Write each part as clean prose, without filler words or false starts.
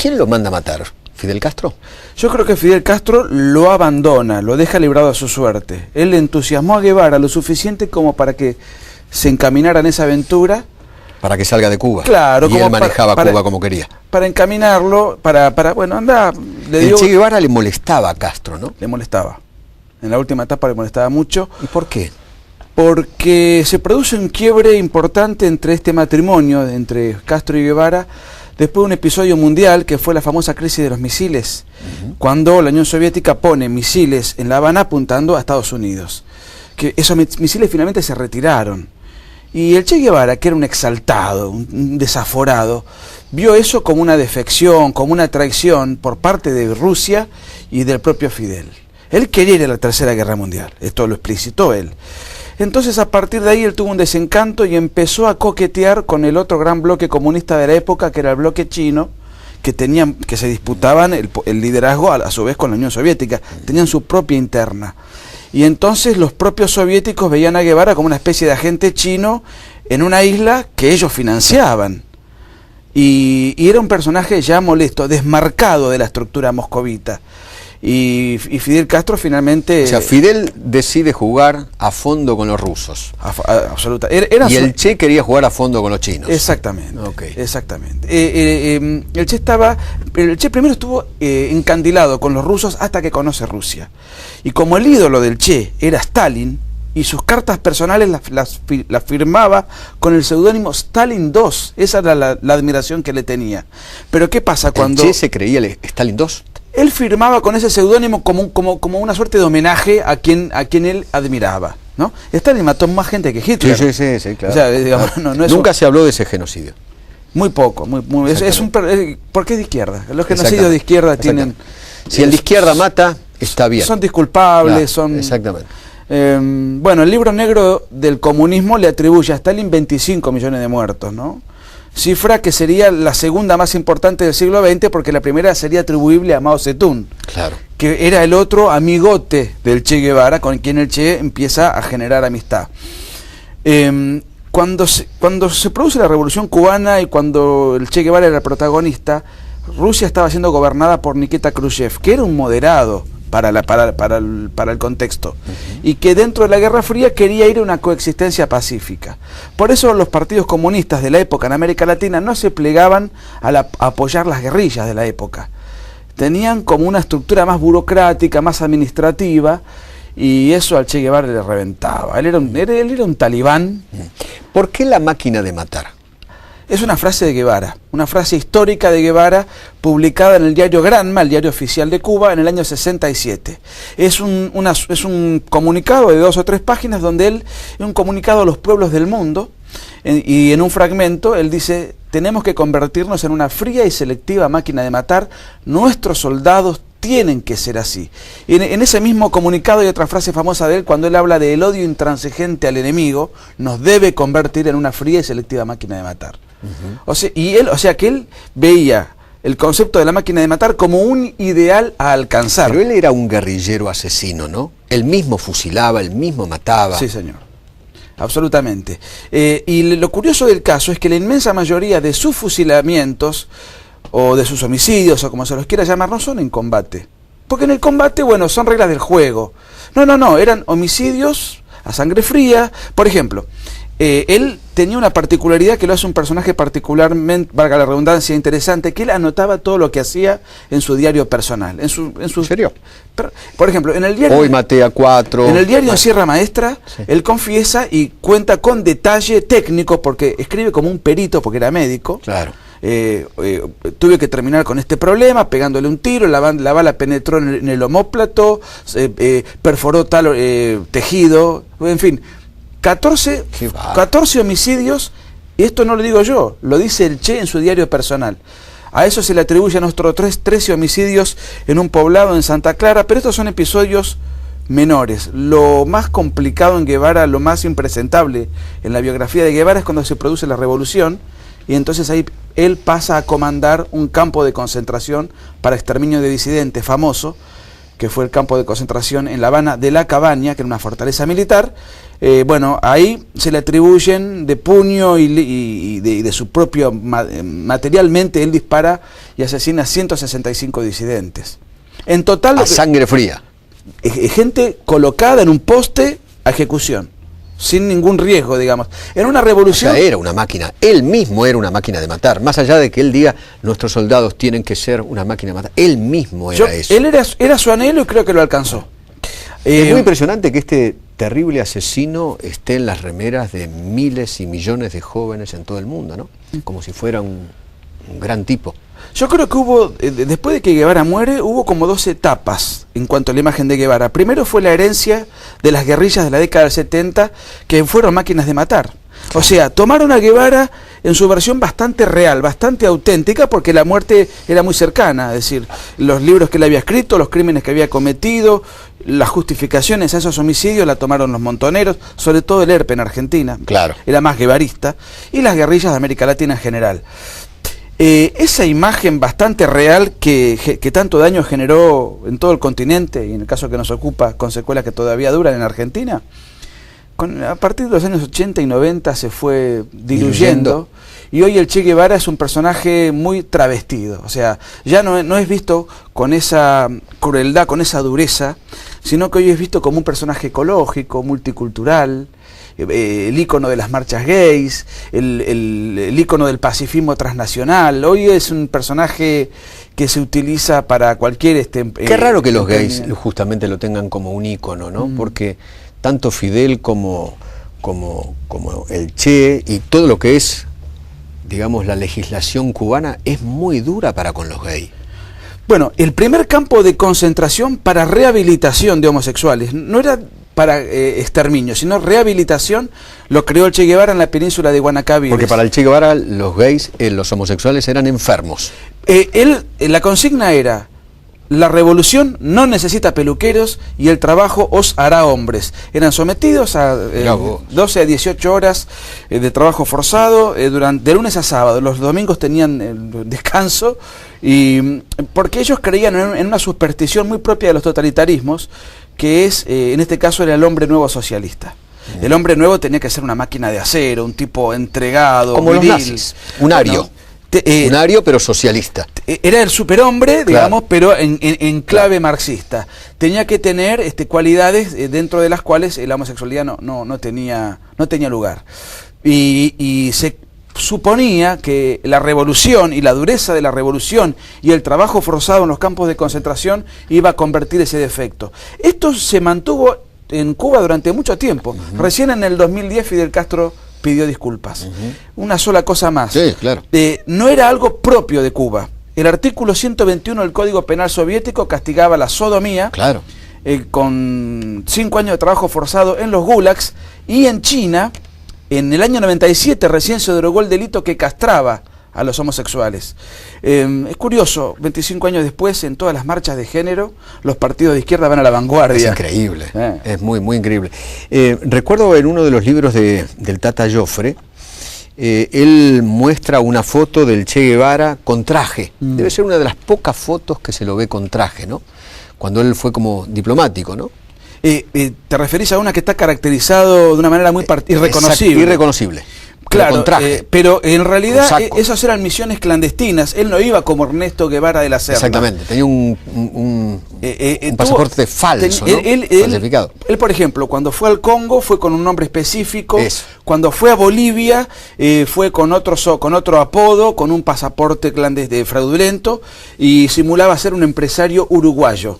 ¿Quién lo manda a matar? ¿Fidel Castro? Yo creo que Fidel Castro lo abandona, lo deja librado a su suerte. Él entusiasmó a Guevara lo suficiente como para que se encaminara en esa aventura. Para que salga de Cuba. Claro. Y él manejaba Cuba como quería. Para encaminarlo, bueno, anda. El Che Guevara le molestaba a Castro, ¿no? Le molestaba. En la última etapa le molestaba mucho. ¿Y por qué? Porque se produce un quiebre importante entre este matrimonio, entre Castro y Guevara, después de un episodio mundial que fue la famosa crisis de los misiles, cuando la Unión Soviética pone misiles en La Habana apuntando a Estados Unidos. Que esos misiles finalmente se retiraron. Y el Che Guevara, que era un exaltado, un desaforado, vio eso como una defección, como una traición por parte de Rusia y del propio Fidel. Él quería ir a la Tercera Guerra Mundial, esto lo explicitó él. Entonces a partir de ahí él tuvo un desencanto y empezó a coquetear con el otro gran bloque comunista de la época, que era el bloque chino, que se disputaban el liderazgo a su vez con la Unión Soviética, tenían su propia interna. Y entonces los propios soviéticos veían a Guevara como una especie de agente chino en una isla que ellos financiaban. Y era un personaje ya molesto, desmarcado de la estructura moscovita. Y Fidel Castro finalmente... O sea, Fidel decide jugar a fondo con los rusos. Absolutamente. Y el Che quería jugar a fondo con los chinos. Exactamente. Okay. Exactamente. El Che primero estuvo encandilado con los rusos hasta que conoce Rusia. Y como el ídolo del Che era Stalin, y sus cartas personales las firmaba con el seudónimo Stalin II. Esa era la admiración que le tenía. Pero ¿qué pasa cuando... ¿El Che se creía el Stalin II? Él firmaba con ese seudónimo como una suerte de homenaje a quien él admiraba, ¿no? Stalin mató más gente que Hitler. Sí, claro. O sea, digamos, no es nunca se habló de ese genocidio. Muy poco, porque es de izquierda. Los genocidios de izquierda tienen... Si el de izquierda mata, está bien. Son disculpables, claro, son... Exactamente. Bueno, el libro negro del comunismo le atribuye a Stalin 25 millones de muertos, ¿no? Cifra que sería la segunda más importante del siglo XX, porque la primera sería atribuible a Mao Zedong, claro, que era el otro amigote del Che Guevara, con quien el Che empieza a generar amistad. Cuando se produce la Revolución Cubana y cuando el Che Guevara era el protagonista, Rusia estaba siendo gobernada por Nikita Khrushchev, que era un moderado para el contexto, y que dentro de la Guerra Fría quería ir a una coexistencia pacífica. Por eso los partidos comunistas de la época en América Latina no se plegaban a apoyar las guerrillas de la época. Tenían como una estructura más burocrática, más administrativa, y eso al Che Guevara le reventaba. Él era un talibán. ¿Por qué la máquina de matar? Es una frase de Guevara, una frase histórica de Guevara publicada en el diario Granma, el diario oficial de Cuba, en el año 67. Es un comunicado de 2 o 3 páginas donde es un comunicado a los pueblos del mundo, y en un fragmento él dice: tenemos que convertirnos en una fría y selectiva máquina de matar, nuestros soldados tienen que ser así. Y en ese mismo comunicado hay otra frase famosa de él, cuando él habla del odio intransigente al enemigo, nos debe convertir en una fría y selectiva máquina de matar. O sea que él veía el concepto de la máquina de matar como un ideal a alcanzar. Pero él era un guerrillero asesino, ¿no? Él mismo fusilaba, él mismo mataba. Sí, señor. Absolutamente. Y lo curioso del caso es que la inmensa mayoría de sus fusilamientos o de sus homicidios, o como se los quiera llamar, no son en combate. Porque en el combate, bueno, son reglas del juego. No, eran homicidios a sangre fría. Por ejemplo, él tenía una particularidad que lo hace un personaje particularmente, valga la redundancia, interesante, que él anotaba todo lo que hacía en su diario personal. ¿En serio? Por ejemplo, en el diario... Hoy maté a 4... En el diario Sierra Maestra, sí, él confiesa y cuenta con detalle técnico, porque escribe como un perito, porque era médico. Claro. Tuve que terminar con este problema pegándole un tiro, la bala penetró en el omóplato, perforó tal tejido, en fin, 14 homicidios, y esto no lo digo yo, lo dice el Che en su diario personal. A eso se le atribuyen otros 13 homicidios en un poblado en Santa Clara, pero estos son episodios menores. Lo más complicado en Guevara, lo más impresentable en la biografía de Guevara es cuando se produce la revolución, y entonces ahí él pasa a comandar un campo de concentración para exterminio de disidentes famoso, que fue el campo de concentración en La Habana de La Cabaña, que era una fortaleza militar, Bueno, ahí se le atribuyen de puño y de su propio, materialmente él dispara y asesina a 165 disidentes. En total... A sangre fría. Gente colocada en un poste a ejecución, sin ningún riesgo, digamos. En una revolución... O sea, era una máquina, él mismo era una máquina de matar, más allá de que él diga, nuestros soldados tienen que ser una máquina de matar, él mismo era eso. Él era su anhelo y creo que lo alcanzó. Es muy impresionante que este terrible asesino esté en las remeras de miles y millones de jóvenes en todo el mundo, ¿no? Como si fuera un gran tipo. Yo creo que hubo, después de que Guevara muere, hubo como 2 etapas en cuanto a la imagen de Guevara. Primero fue la herencia de las guerrillas de la década del 70, que fueron máquinas de matar. O sea, tomaron a Guevara en su versión bastante real, bastante auténtica, porque la muerte era muy cercana. Es decir, los libros que él había escrito, los crímenes que había cometido, las justificaciones a esos homicidios la tomaron los montoneros, sobre todo el ERP en Argentina. Claro. Era más guevarista. Y las guerrillas de América Latina en general. Esa imagen bastante real que tanto daño generó en todo el continente, y en el caso que nos ocupa, con secuelas que todavía duran en Argentina, a partir de los años 80 y 90 se fue diluyendo, y hoy el Che Guevara es un personaje muy travestido. O sea, ya no es visto con esa crueldad, con esa dureza, sino que hoy es visto como un personaje ecológico, multicultural, el ícono de las marchas gays, el ícono del pacifismo transnacional. Hoy es un personaje que se utiliza para cualquier... Qué raro que los gays justamente lo tengan como un ícono, ¿no? Porque tanto Fidel como el Che y todo lo que es, digamos, la legislación cubana es muy dura para con los gays. Bueno, el primer campo de concentración para rehabilitación de homosexuales no era para exterminio, sino rehabilitación, lo creó el Che Guevara en la península de Guanacaví. Porque para el Che Guevara los gays, los homosexuales eran enfermos. La consigna era: la revolución no necesita peluqueros y el trabajo os hará hombres. Eran sometidos a 12 a 18 horas de trabajo forzado de lunes a sábado. Los domingos tenían descanso, y porque ellos creían en una superstición muy propia de los totalitarismos, que es, en este caso, era el hombre nuevo socialista. El hombre nuevo tenía que ser una máquina de acero, un tipo entregado, como viril, los nazis, un ario. Un ario, pero socialista. Era el superhombre, digamos, pero en clave marxista. Tenía que tener cualidades dentro de las cuales la homosexualidad no tenía lugar. Y se suponía que la revolución y la dureza de la revolución y el trabajo forzado en los campos de concentración iba a convertir ese defecto. Esto se mantuvo en Cuba durante mucho tiempo. Recién en el 2010 Fidel Castro pidió disculpas. Una sola cosa más. Sí, claro. No era algo propio de Cuba. El artículo 121 del Código Penal soviético castigaba la sodomía, claro, con 5 años de trabajo forzado en los gulags, y en China, en el año 97, recién se derogó el delito que castraba a los homosexuales. Es curioso, 25 años después, en todas las marchas de género, los partidos de izquierda van a la vanguardia. Es increíble, es muy, muy increíble. Recuerdo en uno de los libros del Tata Joffre, él muestra una foto del Che Guevara con traje. Debe ser una de las pocas fotos que se lo ve con traje, ¿no? Cuando él fue como diplomático, ¿no? Te referís a una que está caracterizado de una manera muy irreconocible. Irreconocible. Claro, con traje, pero en realidad esas eran misiones clandestinas. Él no iba como Ernesto Guevara de la Serna. Exactamente, tenía un pasaporte falso, ¿no? Falsificado. Él, por ejemplo, cuando fue al Congo fue con un nombre específico. Eso. Cuando fue a Bolivia fue con otro apodo, con un pasaporte fraudulento, y simulaba ser un empresario uruguayo.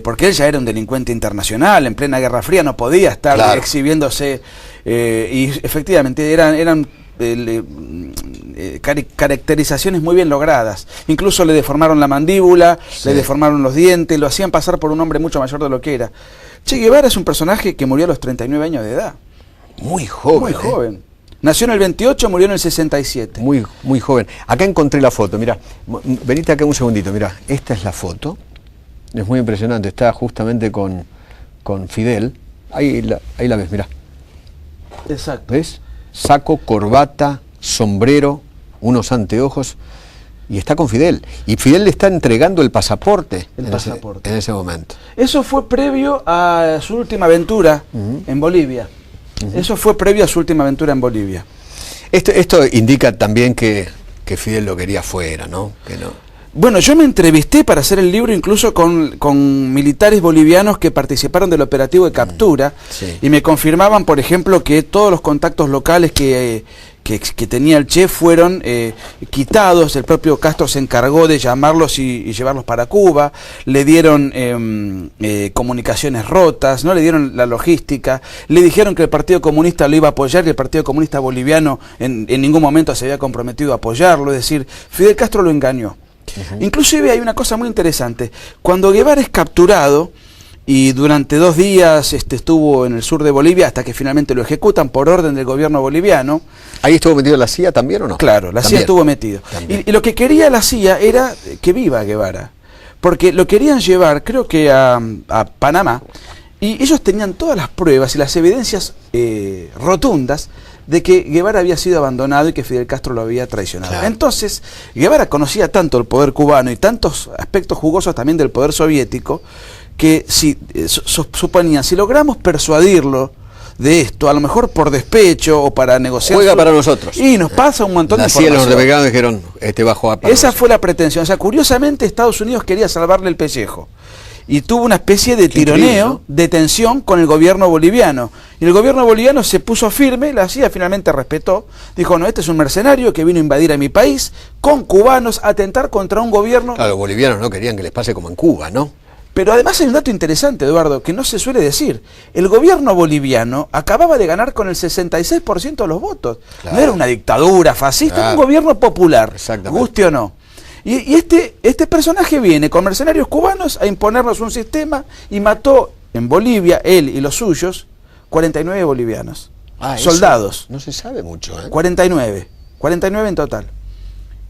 Porque él ya era un delincuente internacional, en plena Guerra Fría no podía estar exhibiéndose, y efectivamente eran caracterizaciones muy bien logradas. Incluso le deformaron la mandíbula, le deformaron los dientes, lo hacían pasar por un hombre mucho mayor de lo que era. Che Guevara es un personaje que murió a los 39 años de edad. Muy joven. Muy joven. Nació en el 28, murió en el 67. Muy, muy joven. Acá encontré la foto, mira, venite acá un segundito, mira, esta es la foto. Es muy impresionante, está justamente con Fidel. Ahí la ves, mirá. Exacto. ¿Ves? Saco, corbata, sombrero, unos anteojos, y está con Fidel. Y Fidel le está entregando el pasaporte, en ese momento. Eso fue previo a su última aventura en Bolivia. Eso fue previo a su última aventura en Bolivia. Esto indica también que Fidel lo quería fuera, ¿no? Que no. Bueno, yo me entrevisté para hacer el libro incluso con militares bolivianos que participaron del operativo de captura, Sí. y me confirmaban, por ejemplo, que todos los contactos locales que tenía el Che fueron quitados. El propio Castro se encargó de llamarlos y llevarlos para Cuba. Le dieron comunicaciones rotas, no le dieron la logística. Le dijeron que el Partido Comunista lo iba a apoyar y el Partido Comunista boliviano en ningún momento se había comprometido a apoyarlo. Es decir, Fidel Castro lo engañó. Inclusive hay una cosa muy interesante. Cuando Guevara es capturado y durante 2 días estuvo en el sur de Bolivia hasta que finalmente lo ejecutan por orden del gobierno boliviano. ¿Ahí estuvo metido la CIA también o no? Claro, la CIA estuvo metido. Y lo que quería la CIA era que viva Guevara, porque lo querían llevar, creo que a Panamá, y ellos tenían todas las pruebas y las evidencias rotundas de que Guevara había sido abandonado y que Fidel Castro lo había traicionado. Claro. Entonces, Guevara conocía tanto el poder cubano y tantos aspectos jugosos también del poder soviético, que si suponían, si logramos persuadirlo de esto, a lo mejor por despecho o para negociar... Juega para nosotros. Y nos pasa un montón de información. Los norteamericanos dijeron, bajo a para Esa nosotros. fue la pretensión. O sea, curiosamente Estados Unidos quería salvarle el pellejo. Y tuvo una especie de tironeo, ¿no?, de tensión con el gobierno boliviano. Y el gobierno boliviano se puso firme, la CIA finalmente respetó. Dijo, no, este es un mercenario que vino a invadir a mi país, con cubanos, a atentar contra un gobierno... Claro, los bolivianos no querían que les pase como en Cuba, ¿no? Pero además hay un dato interesante, Eduardo, que no se suele decir. El gobierno boliviano acababa de ganar con el 66% de los votos. Claro. No era una dictadura fascista, Claro. Era un gobierno popular, Exactamente. guste o no. Y este personaje viene con mercenarios cubanos a imponernos un sistema y mató en Bolivia, él y los suyos, 49 bolivianos. Soldados. No se sabe mucho, ¿eh? 49 en total.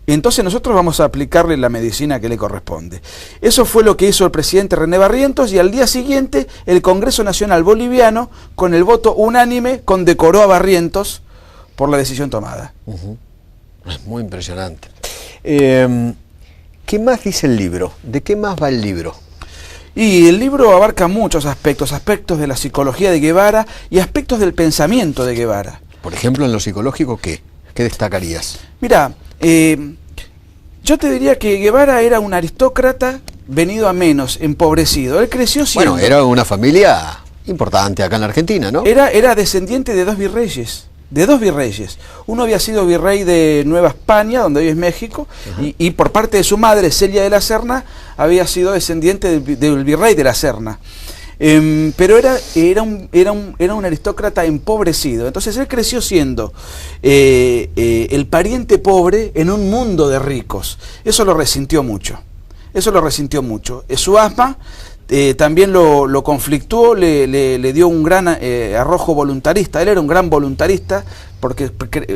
Y entonces nosotros vamos a aplicarle la medicina que le corresponde. Eso fue lo que hizo el presidente René Barrientos, y al día siguiente el Congreso Nacional Boliviano, con el voto unánime, condecoró a Barrientos por la decisión tomada. Es muy impresionante. ¿Qué más dice el libro? ¿De qué más va el libro? Y el libro abarca muchos aspectos, aspectos de la psicología de Guevara y aspectos del pensamiento de Guevara. Por ejemplo, en lo psicológico, ¿qué destacarías? Mira, yo te diría que Guevara era un aristócrata venido a menos, empobrecido. Él creció siendo... Bueno, era una familia importante acá en la Argentina, ¿no? Era descendiente de 2 virreyes. De 2 virreyes. Uno había sido virrey de Nueva España, donde hoy es México, y por parte de su madre, Celia de la Serna, había sido descendiente del virrey de la Serna. Pero era un aristócrata empobrecido. Entonces él creció siendo el pariente pobre en un mundo de ricos. Eso lo resintió mucho. Su asma también lo conflictuó, le dio un gran arrojo voluntarista. Él era un gran voluntarista, porque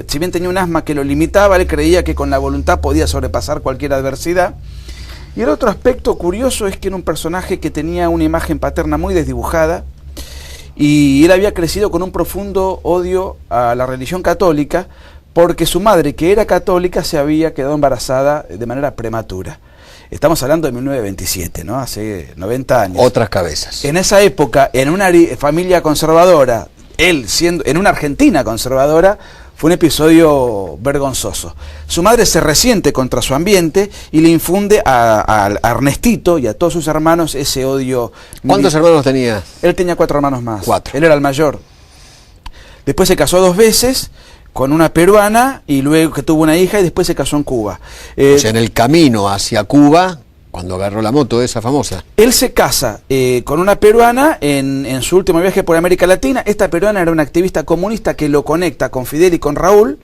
si bien tenía un asma que lo limitaba, él creía que con la voluntad podía sobrepasar cualquier adversidad. Y el otro aspecto curioso es que era un personaje que tenía una imagen paterna muy desdibujada, y él había crecido con un profundo odio a la religión católica, porque su madre, que era católica, se había quedado embarazada de manera prematura. Estamos hablando de 1927, ¿no? Hace 90 años. Otras cabezas. En esa época, en una familia conservadora, él siendo en una Argentina conservadora, fue un episodio vergonzoso. Su madre se resiente contra su ambiente y le infunde a Ernestito y a todos sus hermanos ese odio. ¿Cuántos hermanos tenía? Él tenía 4 hermanos más. 4. Él era el mayor. Después se casó 2 veces con una peruana, y luego que tuvo una hija, y después se casó en Cuba. O sea, en el camino hacia Cuba, cuando agarró la moto esa famosa. Él se casa con una peruana en su último viaje por América Latina. Esta peruana era una activista comunista que lo conecta con Fidel y con Raúl,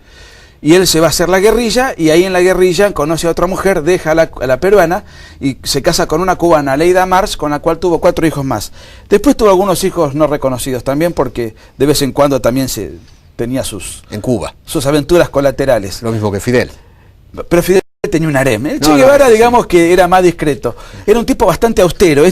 y él se va a hacer la guerrilla, y ahí en la guerrilla conoce a otra mujer, deja a la peruana y se casa con una cubana, Leida Mars, con la cual tuvo 4 hijos más. Después tuvo algunos hijos no reconocidos también, porque de vez en cuando también tenía en Cuba sus aventuras colaterales. Lo mismo que Fidel. Pero Fidel tenía un harem. El Che Guevara, digamos que era más discreto. Era un tipo bastante austero.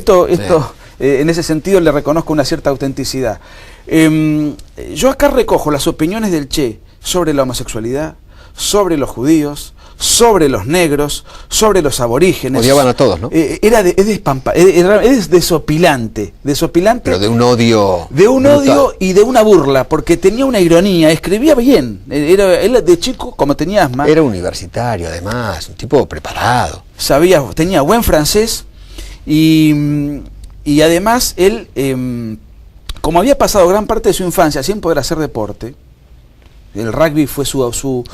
En ese sentido le reconozco una cierta autenticidad. Yo acá recojo las opiniones del Che sobre la homosexualidad, sobre los judíos, sobre los negros, sobre los aborígenes. Odiaban a todos, ¿no? Es desopilante. Pero de un odio. De un brutal. odio y de una burla, porque tenía una ironía, escribía bien. Él de chico, como tenía asma. Era universitario, además, un tipo preparado. Tenía buen francés y además él, como había pasado gran parte de su infancia sin poder hacer deporte, el rugby fue su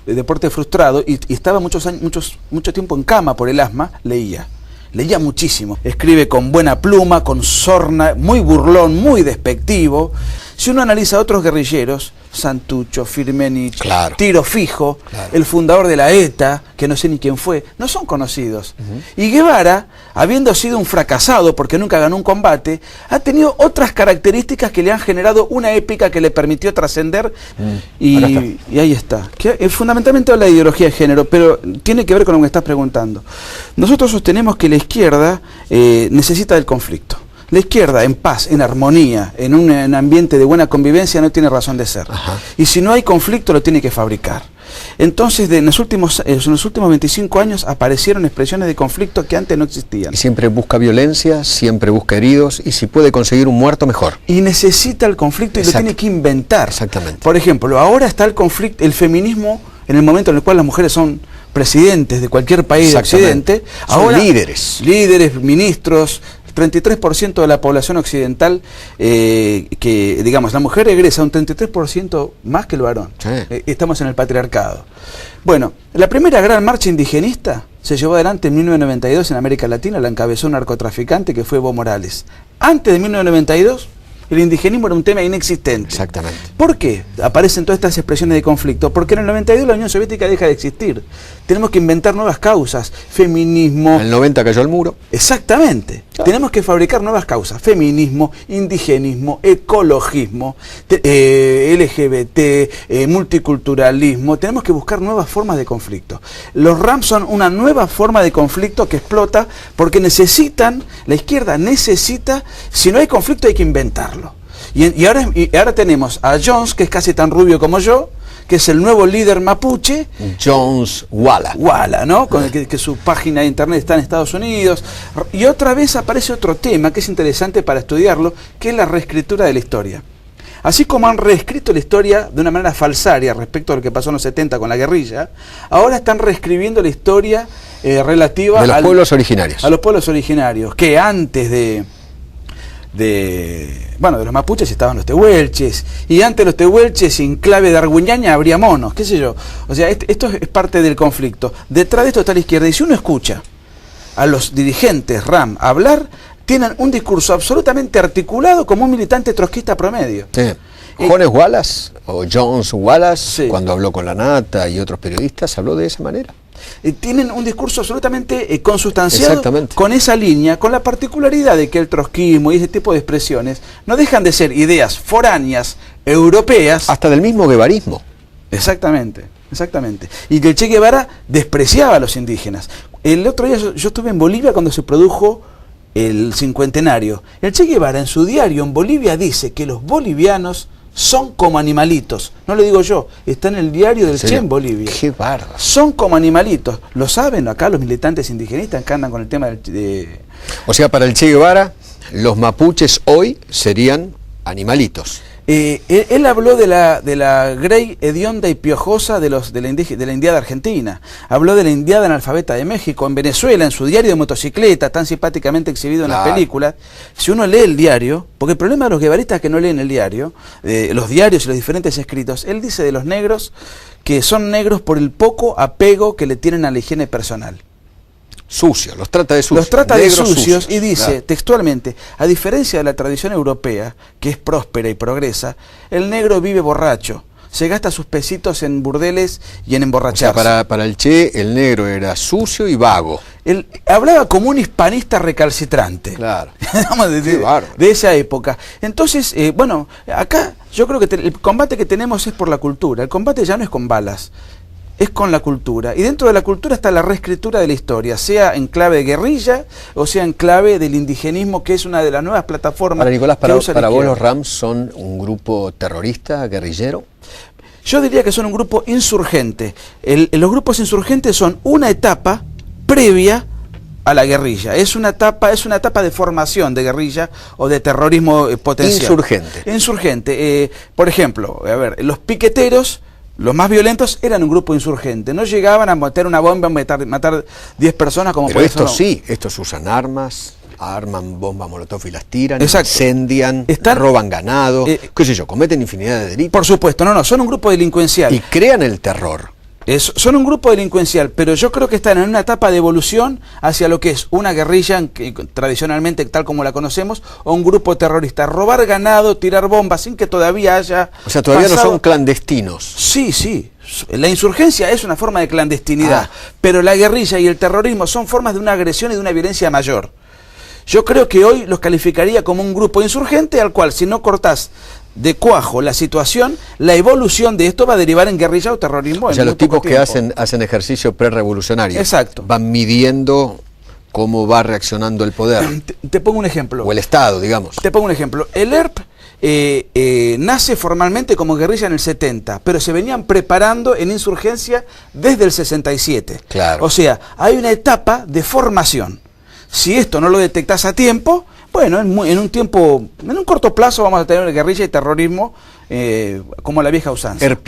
deporte frustrado y estaba mucho tiempo en cama por el asma, leía muchísimo, escribe con buena pluma, con sorna, muy burlón, muy despectivo. Si uno analiza a otros guerrilleros, Santucho, Firmenich, claro, Tiro Fijo, claro, el fundador de la ETA, que no sé ni quién fue, no son conocidos. Y Guevara, habiendo sido un fracasado porque nunca ganó un combate, ha tenido otras características que le han generado una épica que le permitió trascender y ahí está. Que, fundamentalmente habla de ideología de género, pero tiene que ver con lo que me estás preguntando. Nosotros sostenemos que la izquierda necesita del conflicto. La izquierda, en paz, en armonía, en un ambiente de buena convivencia, no tiene razón de ser. Ajá. Y si no hay conflicto, lo tiene que fabricar. Entonces, en los últimos 25 años aparecieron expresiones de conflicto que antes no existían. Y siempre busca violencia, siempre busca heridos, y si puede conseguir un muerto, mejor. Y necesita el conflicto y lo tiene que inventar. Exactamente. Por ejemplo, ahora está el conflicto, el feminismo, en el momento en el cual las mujeres son presidentes de cualquier país de Occidente. Ahora, son líderes, ministros. 33% de la población occidental, que digamos, la mujer egresa un 33% más que el varón. Sí. Estamos en el patriarcado. Bueno, la primera gran marcha indigenista se llevó adelante en 1992 en América Latina, la encabezó un narcotraficante que fue Evo Morales. Antes de 1992, el indigenismo era un tema inexistente. Exactamente. ¿Por qué aparecen todas estas expresiones de conflicto? Porque en el 92 la Unión Soviética deja de existir. Tenemos que inventar nuevas causas. Feminismo. En el 90 cayó el muro. Exactamente. Claro. Tenemos que fabricar nuevas causas. Feminismo, indigenismo, ecologismo, LGBT, multiculturalismo. Tenemos que buscar nuevas formas de conflicto. Los RAM son una nueva forma de conflicto que explota porque la izquierda necesita, si no hay conflicto hay que inventarlo. Y ahora tenemos a Jones, que es casi tan rubio como yo, que es el nuevo líder mapuche. Jones Walla. Walla, ¿no? Que su página de internet está en Estados Unidos. Y otra vez aparece otro tema que es interesante para estudiarlo, que es la reescritura de la historia. Así como han reescrito la historia de una manera falsaria respecto a lo que pasó en los 70 con la guerrilla, ahora están reescribiendo la historia relativa de los pueblos originarios. A los pueblos originarios, que antes de los mapuches estaban los tehuelches, y antes de los tehuelches, en clave darwiniana, habría monos, qué sé yo. O sea, esto es parte del conflicto. Detrás de esto está la izquierda, y si uno escucha a los dirigentes RAM hablar, tienen un discurso absolutamente articulado como un militante trotskista promedio. Sí. Jones Wallace, sí, cuando habló con La Nata y otros periodistas, habló de esa manera. Tienen un discurso absolutamente consustanciado con esa línea, con la particularidad de que el trotskismo y ese tipo de expresiones no dejan de ser ideas foráneas, europeas. Hasta del mismo guevarismo. Exactamente. Y que el Che Guevara despreciaba a los indígenas. El otro día yo estuve en Bolivia cuando se produjo el cincuentenario. El Che Guevara en su diario en Bolivia dice que los bolivianos son como animalitos. No lo digo yo, está en el diario del Che en Bolivia. Qué bárbaro. Son como animalitos. Lo saben acá los militantes indigenistas que andan con el tema de... O sea, para el Che Guevara, los mapuches hoy serían animalitos. Él habló de la grey hedionda y piojosa de la indiada argentina. Habló de la indiada analfabeta de México. En Venezuela, en su diario de motocicleta, tan simpáticamente exhibido en las películas. Si uno lee el diario, porque el problema de los guevaristas es que no leen el diario, los diarios y los diferentes escritos, él dice de los negros que son negros por el poco apego que le tienen a la higiene personal. Sucios, los trata de sucios. Los trata de sucios y dice textualmente, a diferencia de la tradición europea, que es próspera y progresa, el negro vive borracho, se gasta sus pesitos en burdeles y en emborracharse. O sea, para el Che, el negro era sucio y vago. Él hablaba como un hispanista recalcitrante. Claro. de esa época. Entonces, acá yo creo que el combate que tenemos es por la cultura. El combate ya no es con balas, es con la cultura. Y dentro de la cultura está la reescritura de la historia, sea en clave de guerrilla o sea en clave del indigenismo, que es una de las nuevas plataformas. Para Nicolás, para vos los RAM son un grupo terrorista, guerrillero. Yo diría que son un grupo insurgente. Los grupos insurgentes son una etapa previa a la guerrilla. Es una etapa de formación de guerrilla o de terrorismo potencial. Insurgente. Insurgente. Por ejemplo, a ver, los piqueteros, los más violentos, eran un grupo insurgente. No llegaban a meter una bomba, a matar 10 personas como Pero por estos eso. Sí, estos usan armas, arman bombas molotov y las tiran, Exacto. incendian, roban ganado, qué sé yo, cometen infinidad de delitos. Por supuesto, no, son un grupo delincuencial. Y crean el terror. Son un grupo delincuencial, pero yo creo que están en una etapa de evolución hacia lo que es una guerrilla, tradicionalmente tal como la conocemos, o un grupo terrorista. Robar ganado, tirar bombas sin que todavía haya... O sea, todavía no son clandestinos. Sí, sí. La insurgencia es una forma de clandestinidad, pero la guerrilla y el terrorismo son formas de una agresión y de una violencia mayor. Yo creo que hoy los calificaría como un grupo insurgente al cual, si no cortás de cuajo la situación, la evolución de esto va a derivar en guerrilla o terrorismo. O sea, los tipos que hacen ejercicio prerevolucionario. Exacto. Van midiendo cómo va reaccionando el poder. Te pongo un ejemplo. O el Estado, digamos. Te pongo un ejemplo. El ERP nace formalmente como guerrilla en el 70, pero se venían preparando en insurgencia desde el 67. Claro. O sea, hay una etapa de formación. Si esto no lo detectás a tiempo, bueno, en un corto plazo vamos a tener guerrilla y terrorismo como la vieja usanza.